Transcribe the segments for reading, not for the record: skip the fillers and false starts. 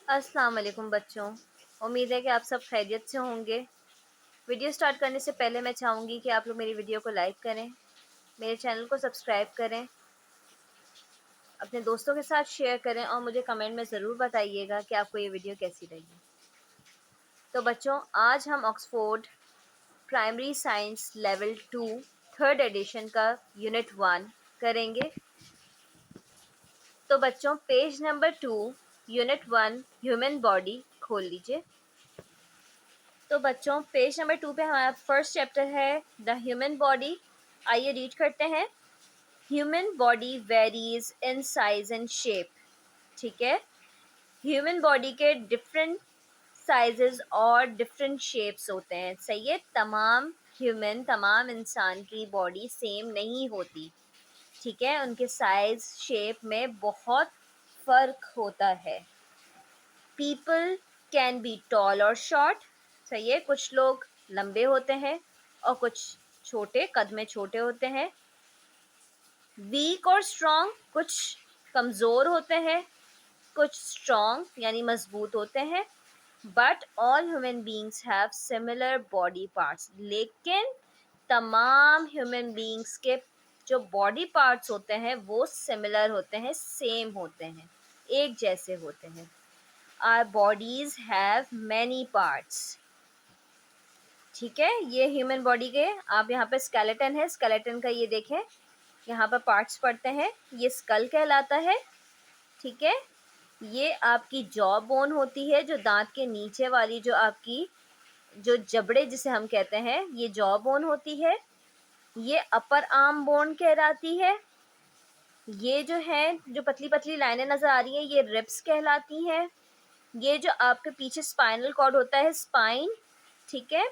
अस्सलाम वालेकुम बच्चों। उम्मीद है कि आप सब खैरियत से होंगे। वीडियो स्टार्ट करने से पहले मैं चाहूँगी कि आप लोग मेरी वीडियो को लाइक करें, मेरे चैनल को सब्सक्राइब करें, अपने दोस्तों के साथ शेयर करें और मुझे कमेंट में ज़रूर बताइएगा कि आपको ये वीडियो कैसी लगी। तो बच्चों, आज हम Oxford primary science level 2 third edition का यूनिट 1 करेंगे। तो बच्चों, page number 2 unit 1 human body खोल लीजिए। तो बच्चों, पेज नंबर 2 पे हमारा फर्स्ट चैप्टर है द ह्यूमन बॉडी। आइए रीड करते हैं। Human body varies in size and shape. ठीक है, ह्यूमन बॉडी के डिफरेंट साइजेस और डिफरेंट शेप्स होते हैं। सही है, तमाम इंसान की बॉडी सेम नहीं होती। ठीक है, उनके साइज शेप में बहुत फ़र्क होता है। पीपल कैन बी टॉल और शॉर्ट। सही है, कुछ लोग लंबे होते हैं और कुछ छोटे, कद में छोटे होते हैं। वीक और स्ट्रॉन्ग, कुछ कमज़ोर होते हैं, कुछ स्ट्रॉन्ग यानी मजबूत होते हैं। But all human beings have similar body parts. लेकिन तमाम ह्यूमन बींग्स के जो बॉडी पार्ट्स होते हैं वो सिमिलर होते हैं, सेम होते हैं, एक जैसे होते हैं। Our bodies have many parts। ठीक है, ये ह्यूमन बॉडी के आप यहाँ पे स्केलेटन है, स्केलेटन का ये देखें, यहाँ पर पार्ट्स पड़ते हैं। ये स्कल कहलाता है। ठीक है, ये आपकी जॉ बोन होती है, जो दांत के नीचे वाली जो आपकी जो जबड़े जिसे हम कहते हैं, ये जॉ बोन होती है। ये अपर आर्म बोन कहलाती है। ये जो है, जो पतली पतली लाइनें नजर आ रही हैं, ये रिब्स कहलाती हैं। ये जो आपके पीछे स्पाइनल कॉर्ड होता है, स्पाइन, ठीक है,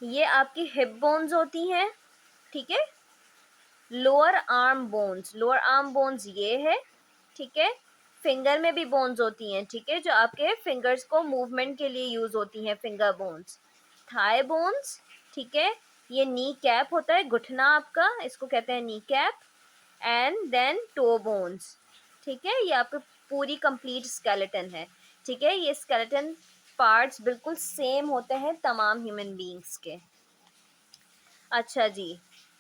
ये आपकी हिप बोन्स होती हैं। ठीक है, लोअर आर्म बोन्स ये है। ठीक है, फिंगर में भी बोन्स होती हैं। ठीक है, जो आपके फिंगर्स को मूवमेंट के लिए यूज होती हैं, फिंगर बोन्स। थाई बोन्स, ठीक है, ये नी कैप होता है, घुटना आपका, इसको कहते हैं knee cap. And then toe bones. ठीक है, ये आपकी पूरी कंप्लीट स्केलेटन है। ठीक है, ये स्केलेटन पार्ट्स बिल्कुल सेम होते हैं तमाम ह्यूमन बीइंग्स के। अच्छा जी,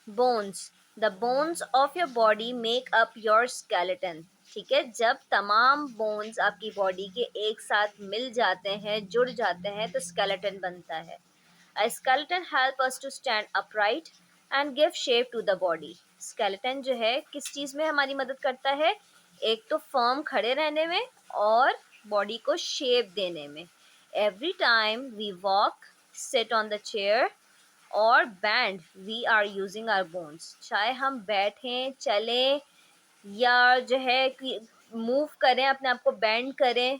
bones, the bones of your body make up your skeleton. ठीक है, जब तमाम बोन्स आपकी बॉडी के एक साथ मिल जाते हैं, जुड़ जाते हैं, तो स्केलेटन बनता है। A skeleton help us to stand upright and give shape to the body। skeleton जो है किस चीज़ में हमारी मदद करता है? एक तो फर्म खड़े रहने में और बॉडी को शेप देने में। Every time we walk, sit on the chair और bend, we are using our bones. चाहे हम बैठें, चलें या जो है कि मूव करें, अपने आप को बैंड करें,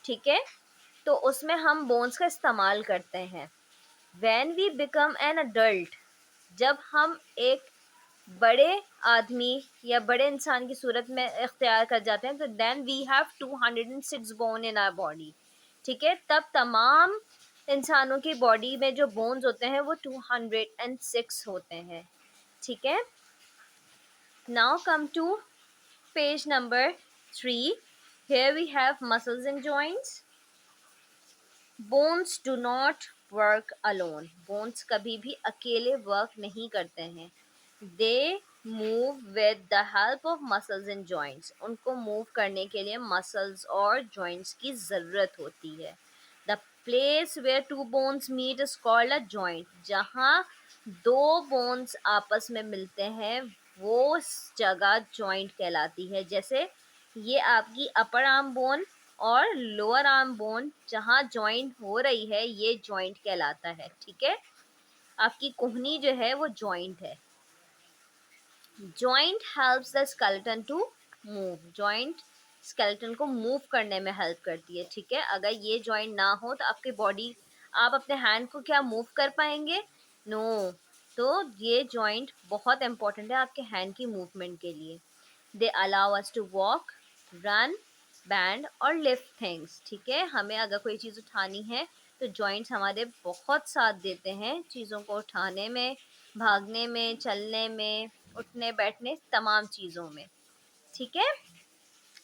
ठीक है, तो उसमें हम बोन्स का इस्तेमाल करते हैं। When we become an adult, जब हम एक बड़े आदमी या बड़े इंसान की सूरत में इख्तियार कर जाते हैं, तो then we have 206 bone in our body। ठीक है, तब तमाम इंसानों की बॉडी में जो बोन्स होते हैं वो 206 होते हैं। ठीक है, now come to page number 3। Here we have muscles and joints। Bones do not work alone. Bones कभी भी अकेले वर्क नहीं करते हैं। They move with the help of muscles and joints. उनको मूव करने के लिए मसल्स और जॉइंट्स की ज़रूरत होती है। The place where two bones meet is called a joint. जहाँ दो बोन्स आपस में मिलते हैं वो जगह जॉइंट कहलाती है। जैसे ये आपकी अपर आर्म बोन और लोअर आर्म बोन जहाँ जॉइंट हो रही है, ये जॉइंट कहलाता है। ठीक है, आपकी कोहनी जो है वो जॉइंट है। Joint helps the skeleton to move. Joint skeleton को मूव करने में हेल्प करती है। ठीक है, अगर ये जॉइंट ना हो तो आपकी बॉडी, आप अपने हैंड को क्या मूव कर पाएंगे? नो। तो ये जॉइंट बहुत इंपॉर्टेंट है आपके हैंड की मूवमेंट के लिए। They allow us to walk, run, bend और लिफ्ट थिंग्स। ठीक है, हमें अगर कोई चीज़ उठानी है तो जॉइंट्स हमारे बहुत साथ देते हैं चीज़ों को उठाने में, भागने में, चलने में, उठने बैठने, तमाम चीज़ों में। ठीक है,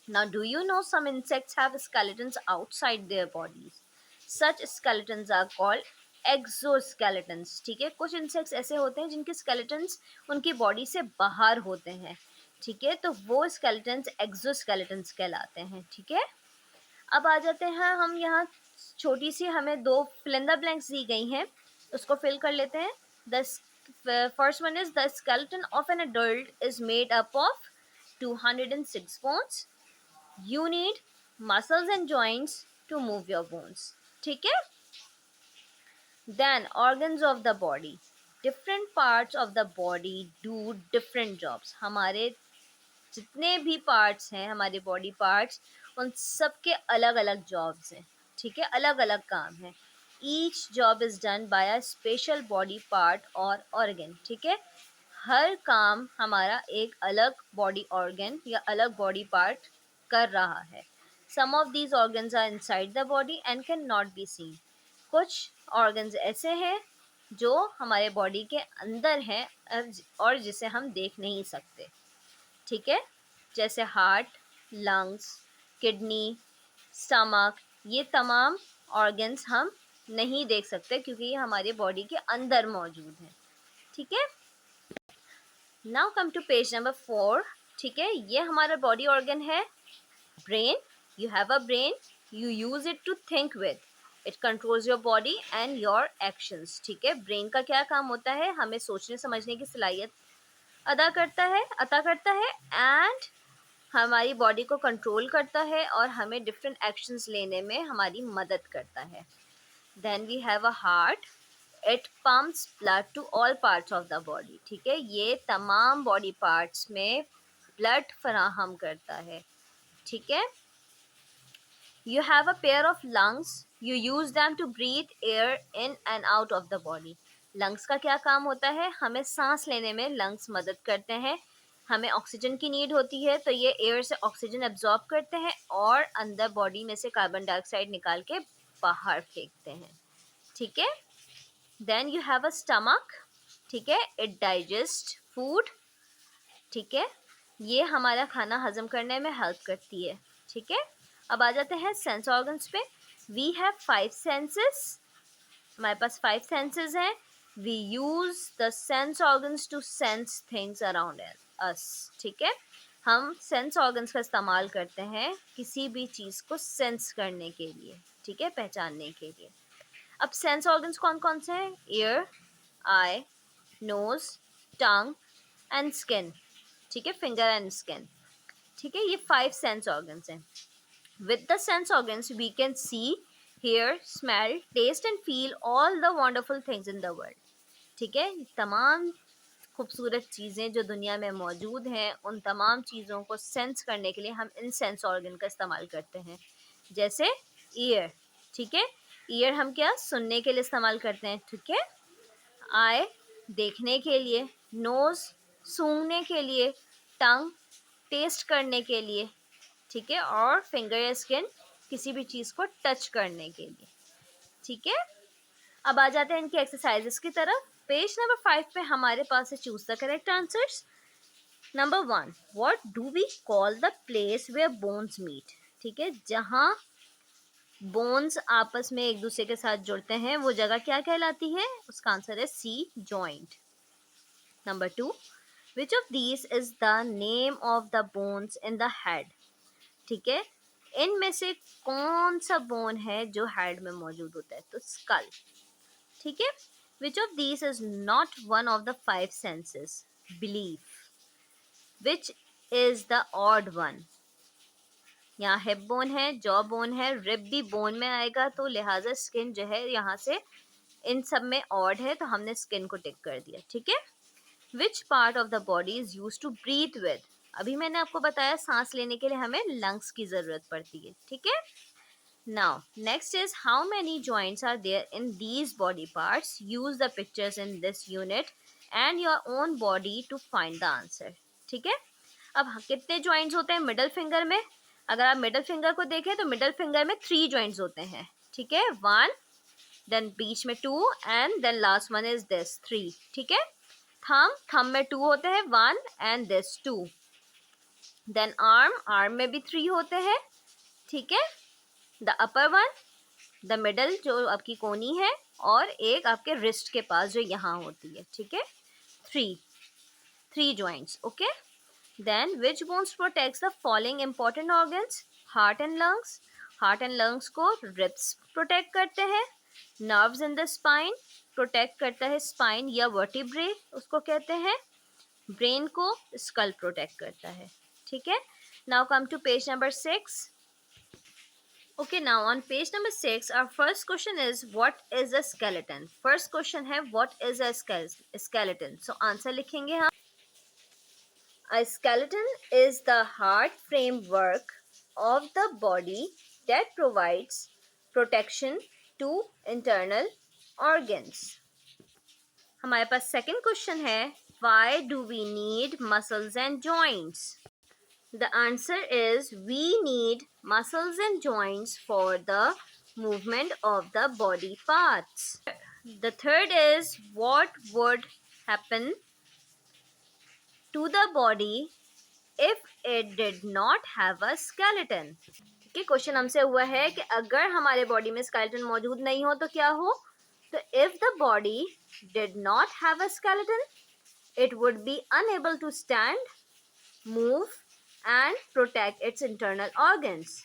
Now, do you know some insects have skeletons outside their bodies? Such skeletons are called exoskeletons. ठीक है, कुछ इंसेक्ट्स ऐसे होते हैं जिनके स्केलेटन्स उनकी बॉडी से बाहर होते हैं. ठीक है, तो वो स्केलेटन्स एक्सोस्केलेटन्स कहलाते हैं. ठीक है, अब आ जाते हैं हम यहाँ. छोटी सी हमें दो fill in the blanks दी गई हैं, उसको फिल कर लेते हैं. The first one is the skeleton of an adult is made up of 206 bones. You need muscles and joints to move your bones. ठीक है. Then organs of the body. Different parts of the body do different jobs. हमारे जितने भी parts हैं, हमारे body parts, उन सब के अलग अलग जॉब्स हैं. ठीक है, अलग अलग काम है. Each job is done by a special body part और ऑर्गन. ठीक है, हर काम हमारा एक अलग बॉडी ऑर्गन या अलग बॉडी पार्ट कर रहा है. Some of these organs are inside the body and can not be seen. कुछ ऑर्गन्स ऐसे हैं जो हमारे बॉडी के अंदर हैं और जिसे हम देख नहीं सकते. ठीक है, जैसे हार्ट, लंग्स, किडनी, स्टमक, ये तमाम ऑर्गन्स हम नहीं देख सकते क्योंकि ये हमारे बॉडी के अंदर मौजूद हैं. ठीक है, now come to page number 4. ठीक है, ये हमारा बॉडी ऑर्गन है brain. You have a brain, you use it to think with. It controls your body and your actions. ठीक है, ब्रेन का क्या काम होता है? हमें सोचने समझने की सलाहियत अता करता है एंड हमारी बॉडी को कंट्रोल करता है और हमें डिफरेंट एक्शंस लेने में हमारी मदद करता है. Then we have a heart. It pumps blood to all parts of the body. ठीक है, ये तमाम बॉडी पार्ट्स में ब्लड फराहम करता है. ठीक है, you have a pair of lungs. You use them to breathe air in and out of the body. Lungs का क्या काम होता है? हमें सांस लेने में लंग्स मदद करते हैं. हमें ऑक्सीजन की नीड होती है तो ये एयर से ऑक्सीजन एब्जॉर्ब करते हैं और अंदर बॉडी में से कार्बन डाइऑक्साइड निकाल के बाहर फेंकते हैं. ठीक है, then you have a stomach. ठीक है, इट डाइजेस्ट फूड. ठीक है, ये हमारा खाना हजम करने में हेल्प करती है. ठीक है, अब आ जाते हैं सेंस ऑर्गन्स पे. We have 5 senses. हमारे पास 5 सेंसेस हैं. We use the sense organs to sense things around us. ठीक है, हम सेंस ऑर्गन्स का इस्तेमाल करते हैं किसी भी चीज़ को सेंस करने के लिए. ठीक है, पहचानने के लिए. अब सेंस ऑर्गन्स कौन कौन से हैं? Ear, eye, nose, tongue and skin. ठीक है, फिंगर एंड स्किन. ठीक है, ये 5 सेंस ऑर्गन्स हैं. With the sense organs, we can see, hear, smell, taste and feel all the wonderful things in the world. ठीक है, तमाम खूबसूरत चीज़ें जो दुनिया में मौजूद हैं उन तमाम चीज़ों को सेंस करने के लिए हम इन सेंस ऑर्गन का इस्तेमाल करते हैं. जैसे ईयर. ठीक है, ईयर हम क्या सुनने के लिए इस्तेमाल करते हैं. ठीक है, आई देखने के लिए, नोज़ सूंघने के लिए, टंग टेस्ट करने के लिए. ठीक है, और फिंगर या स्किन किसी भी चीज़ को टच करने के लिए. ठीक है, अब आ जाते हैं इनकी एक्सरसाइजेस की तरफ. पेज नंबर 5 पे हमारे पास है choose the correct answers. Number 1, what do we call the place where bones meet. ठीक है, जहाँ बोन्स आपस में एक दूसरे के साथ जुड़ते हैं वो जगह क्या कहलाती है? उसका आंसर है C, joint. Number 2, which of these is the name of the bones in the head. ठीक है, इनमें से कौन सा बोन है जो हेड में मौजूद होता है? तो स्कल. ठीक है, विच of these is not one of the 5 senses? Belief. Which is the odd one? यहाँ हिप बोन है, जॉ बोन है, रिब भी बोन में आएगा तो लिहाजा स्किन जो है यहाँ से इन सब में ऑड है तो हमने स्किन को टिक कर दिया. ठीक है, which part of the body is use to breathe with. अभी मैंने आपको बताया सांस लेने के लिए हमें लंग्स की जरूरत पड़ती है. ठीक है, now next is how many joints are there in these body parts. Use the pictures in this unit and your own body to find the answer. ठीक है, अब कितने जॉइंट्स होते हैं मिडल फिंगर में? अगर आप मिडल फिंगर को देखें तो मिडल फिंगर में 3 जॉइंट्स होते हैं. ठीक है, 1, देन बीच में 2 and then last one is this 3. ठीक है, थंब में 2 होते हैं, 1 एंड दिस 2. देन आर्म में भी 3 होते हैं, ठीक है। The upper one, the middle जो आपकी कोनी है, और एक आपके रिस्ट के पास जो यहाँ होती है, ठीक है। Three joints, okay. Then which bones protects the following important organs? Heart and lungs. Heart and lungs को रिब्स प्रोटेक्ट करते हैं। Nerves in the spine, protect करता है स्पाइन या वर्टिब्रे उसको कहते हैं। ब्रेन को स्कल प्रोटेक्ट करता है, ठीक है। Now come to page number 6. Okay, now on page number 6, our first question is what is a skeleton? First question है what is a skeleton? So answer लिखेंगे हम. A skeleton is the hard framework of the body that provides protection to internal organs. हमारे पास second question है why do we need muscles and joints? The answer is we need muscles and joints for the movement of the body parts. The third is what would happen to the body if it did not have a skeleton. Okay, question हमसे हुआ है कि अगर हमारे body में skeleton मौजूद नहीं हो तो क्या हो? तो if the body did not have a skeleton, it would be unable to stand, move, and protect its internal organs.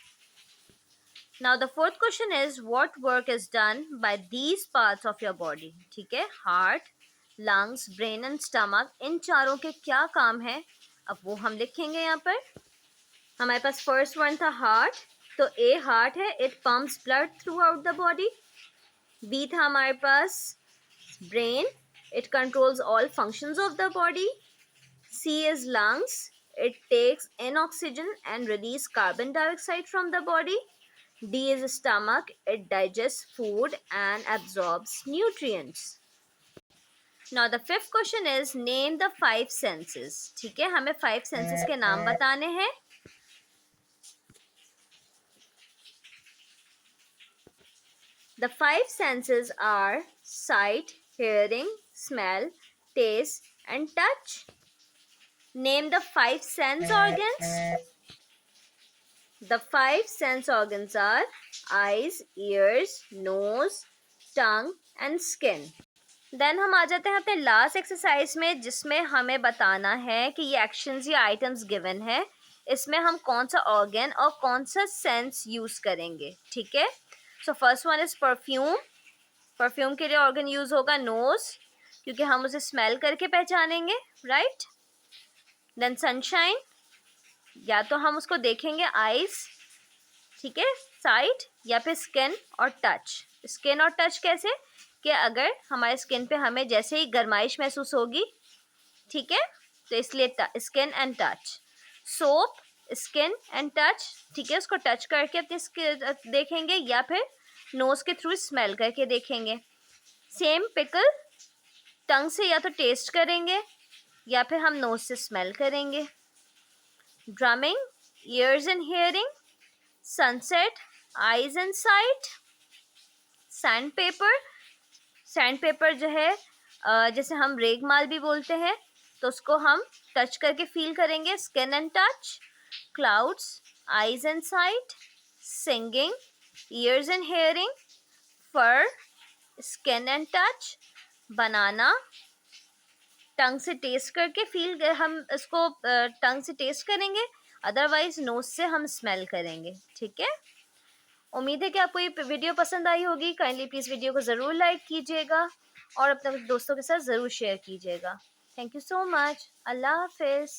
Now the fourth question is what work is done by these parts of your body? ठीक है, heart, lungs, brain and stomach, इन चारों के क्या काम है? अब वो हम लिखेंगे यहाँ पर. हमारे पास फर्स्ट वन था हार्ट, तो ए हार्ट है, it pumps blood throughout the body. B था हमारे पास brain, it controls all functions of the body. C is lungs. It takes in oxygen and release carbon dioxide from the body. D is stomach. It digests food and absorbs nutrients. Now the fifth question is name the 5 senses. ठीक है, हमें 5 senses के नाम बताने हैं. The 5 senses are sight, hearing, smell, taste and touch. Name the 5 sense organs. The 5 sense organs are eyes, ears, nose, tongue and skin. Then हम आ जाते हैं अपने लास्ट एक्सरसाइज में, जिसमें हमें बताना है कि ये एक्शंस या आइटम्स गिवन है, इसमें हम कौन सा ऑर्गन और कौन सा सेंस यूज करेंगे, ठीक है. So first one is perfume. Perfume के लिए ऑर्गन यूज होगा नोज, क्योंकि हम उसे स्मेल करके पहचानेंगे, राइट. देन सनशाइन, या तो हम उसको देखेंगे आईज, ठीक है, साइट, या फिर स्किन और टच. स्किन और टच कैसे कि अगर हमारे स्किन पे हमें जैसे ही गर्माइश महसूस होगी, ठीक है, तो इसलिए skin and touch. Soap, skin and touch, ठीक है, उसको टच करके अपनी स्किन देखेंगे या फिर नोज के थ्रू स्मेल करके देखेंगे. सेम पिकल, टंग से या तो टेस्ट करेंगे या फिर हम नोज से स्मेल करेंगे. Drumming, years and hearing. Sunset, eyes and site. Sand paper, sand paper जो है जैसे हम रेगमाल भी बोलते हैं, तो उसको हम टच करके फील करेंगे, skin and touch. Clouds, eyes and sight. Singing, ears and hearing. Fur, skin and touch. Banana, tongue से टेस्ट करके फील, हम इसको टंग से टेस्ट करेंगे, अदरवाइज नोज से हम स्मेल करेंगे, ठीक है. उम्मीद है कि आपको ये वीडियो पसंद आई होगी. काइंडली प्लीज़ वीडियो को ज़रूर लाइक कीजिएगा और अपने दोस्तों के साथ ज़रूर शेयर कीजिएगा. Thank you so much. अल्लाह हाफिज़.